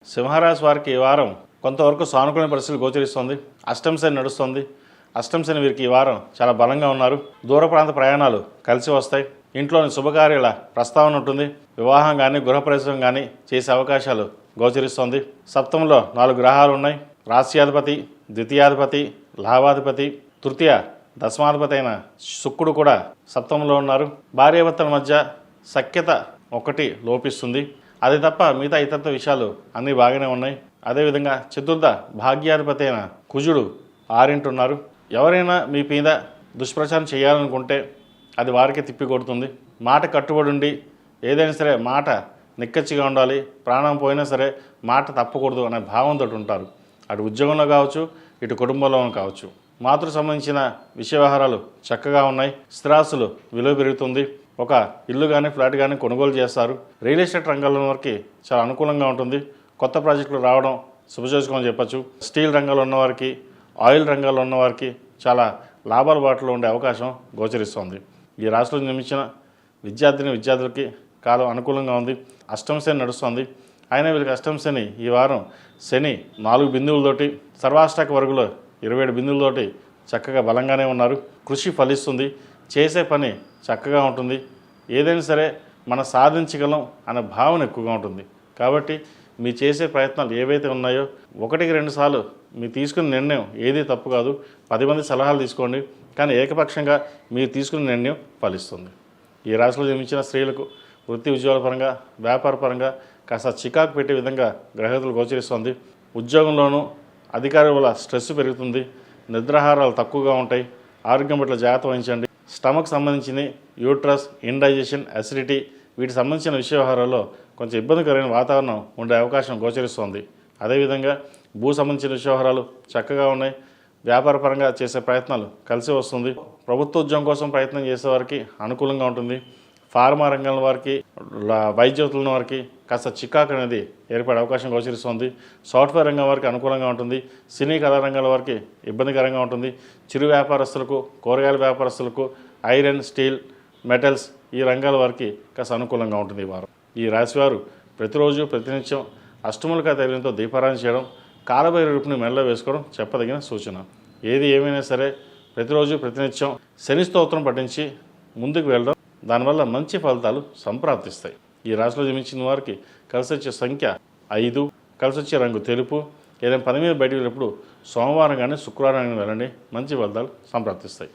సింహరాశి వారికి ఈ వారం కొంతవరకు సానుకూల పరిస్థితులు గోచరిస్తుంది. అష్టమ శని నడుస్తుంది. అష్టమ శని వీరికి ఈ వారం చాలా బలంగా ఉన్నారు. దూర ప్రాంత ప్రయాణాలు కలిసి వస్తాయి. ఇంట్లోని శుభకార్యాల ప్రస్తావన ఉంటుంది. వివాహం కానీ గృహప్రవేశం కానీ చేసే అవకాశాలు గోచరిస్తుంది. సప్తమంలో 4 గ్రహాలు ఉన్నాయి. రాశ్యాధిపతి, ద్వితీయాధిపతి, లాభాధిపతి, తృతీయ దశమాధిపతి అయిన శుక్రుడు కూడా సప్తమంలో ఉన్నారు. భార్యాభర్తల మధ్య సఖ్యత ఒకటి లోపిస్తుంది. అది తప్ప మిగతా ఇతర విషయాలు అన్నీ బాగానే ఉన్నాయి. అదేవిధంగా చతుర్థ భాగ్యాధిపతి అయిన కుజుడు 6 ఉన్నారు. ఎవరైనా మీ మీద దుష్ప్రచారం చేయాలనుకుంటే అది వారికి తిప్పికొడుతుంది. మాట కట్టుబడి ఉండి ఏదైనా సరే మాట నిక్కచ్చిగా ఉండాలి. ప్రాణం పోయినా సరే మాట తప్పకూడదు అనే భావంతో ఉంటారు. అటు ఉద్యోగంలో కావచ్చు, ఇటు కుటుంబంలో కావచ్చు. మాతృ సంబంధించిన విషయ వ్యవహారాలు చక్కగా ఉన్నాయి. స్థిరాస్తులు విలువ పెరుగుతుంది. ఒక ఇల్లు కానీ ఫ్లాట్ కానీ కొనుగోలు చేస్తారు. రియల్ ఎస్టేట్ రంగంలో వారికి చాలా అనుకూలంగా ఉంటుంది. కొత్త ప్రాజెక్టులు రావడం శుభసూచకం చెప్పచ్చు. స్టీల్ రంగంలో ఉన్నవారికి, ఆయిల్ రంగాల్లో ఉన్నవారికి చాలా లాభాల బాటలో ఉండే అవకాశం గోచరిస్తుంది. ఈ రాశిలో జన్మించిన విద్యార్థులకి కాలం అనుకూలంగా ఉంది. అష్టమ శని నడుస్తుంది. అయినా వీరికి అష్టమ శని ఈ వారం శని 4 బిందువులతోటి సర్వాష్టక వర్గులో 27 బిందువులతోటి చక్కగా బలంగానే ఉన్నారు. కృషి ఫలిస్తుంది. చేసే పని చక్కగా ఉంటుంది. ఏదైనా సరే మనం సాధించగలం అనే భావన ఎక్కువగా ఉంటుంది. కాబట్టి మీ చేసే ప్రయత్నాలు ఏవైతే ఉన్నాయో 1-2 సార్లు మీరు తీసుకున్న నిర్ణయం ఏది తప్పు కాదు. 10 మంది సలహాలు తీసుకోండి, కానీ ఏకపక్షంగా మీరు తీసుకున్న నిర్ణయం ఫలిస్తుంది. ఈ రాశిలో జన్మించిన స్త్రీలకు వృత్తి ఉద్యోగాల పరంగా, వ్యాపార పరంగా కాస్త చికాకు పెట్టే విధంగా గ్రహగతులు గోచరిస్తుంది. ఉద్యోగంలోనూ అధికారుల వల్ల స్ట్రెస్ పెరుగుతుంది. నిద్రాహారాలు తక్కువగా ఉంటాయి. ఆరోగ్యం పట్ల జాగ్రత్త వహించండి. స్టమక్ సంబంధించిన యూట్రస్, ఇండైజెషన్, అసిడిటీ వీటికి సంబంధించిన విషయ వ్యవహారాల్లో కొంచెం ఇబ్బందికరమైన వాతావరణం ఉండే అవకాశం గోచరిస్తుంది. అదేవిధంగా భూ సంబంధించిన విషయ వ్యవహారాలు చక్కగా ఉన్నాయి. వ్యాపార పరంగా చేసే ప్రయత్నాలు కలిసి వస్తుంది. ప్రభుత్వ ఉద్యోగం కోసం ప్రయత్నం చేసే వారికి అనుకూలంగా ఉంటుంది. ఫార్మా రంగంలో వారికి, వైద్యుల వారికి కాస్త చికాకు అనేది ఏర్పడే అవకాశం గోచరిస్తుంది. సాఫ్ట్వేర్ రంగం వారికి అనుకూలంగా ఉంటుంది. సినీ కళా రంగాల వారికి ఇబ్బందికరంగా ఉంటుంది. చిరు వ్యాపారస్తులకు, కూరగాయల వ్యాపారస్తులకు, ఐరన్, స్టీల్, మెటల్స్ ఈ రంగాల వారికి కాస్త అనుకూలంగా ఉంటుంది ఈ వారం. ఈ రాశివారు ప్రతిరోజు ప్రతినిత్యం అష్టములకా తైలంతో దీపారాధన చేయడం, కాలభైరవ రూపుని మెడలో వేసుకోవడం చెప్పదగిన సూచన. ఏది ఏమైనా సరే ప్రతిరోజు ప్రతినిత్యం శని స్తోత్రం పఠించి ముందుకు వెళ్ళడం, దానివల్ల మంచి ఫలితాలు సంప్రాప్తిస్తాయి. ఈ రాశిలో జన్మించిన వారికి కలిసి వచ్చే సంఖ్య 5, కలిసి వచ్చే రంగు తెలుపు. ఏదైనా పని మీద బయటకు వెళ్ళినప్పుడు సోమవారం కానీ శుక్రవారం కానీ వెళ్ళండి, మంచి ఫలితాలు సంప్రాప్తిస్తాయి.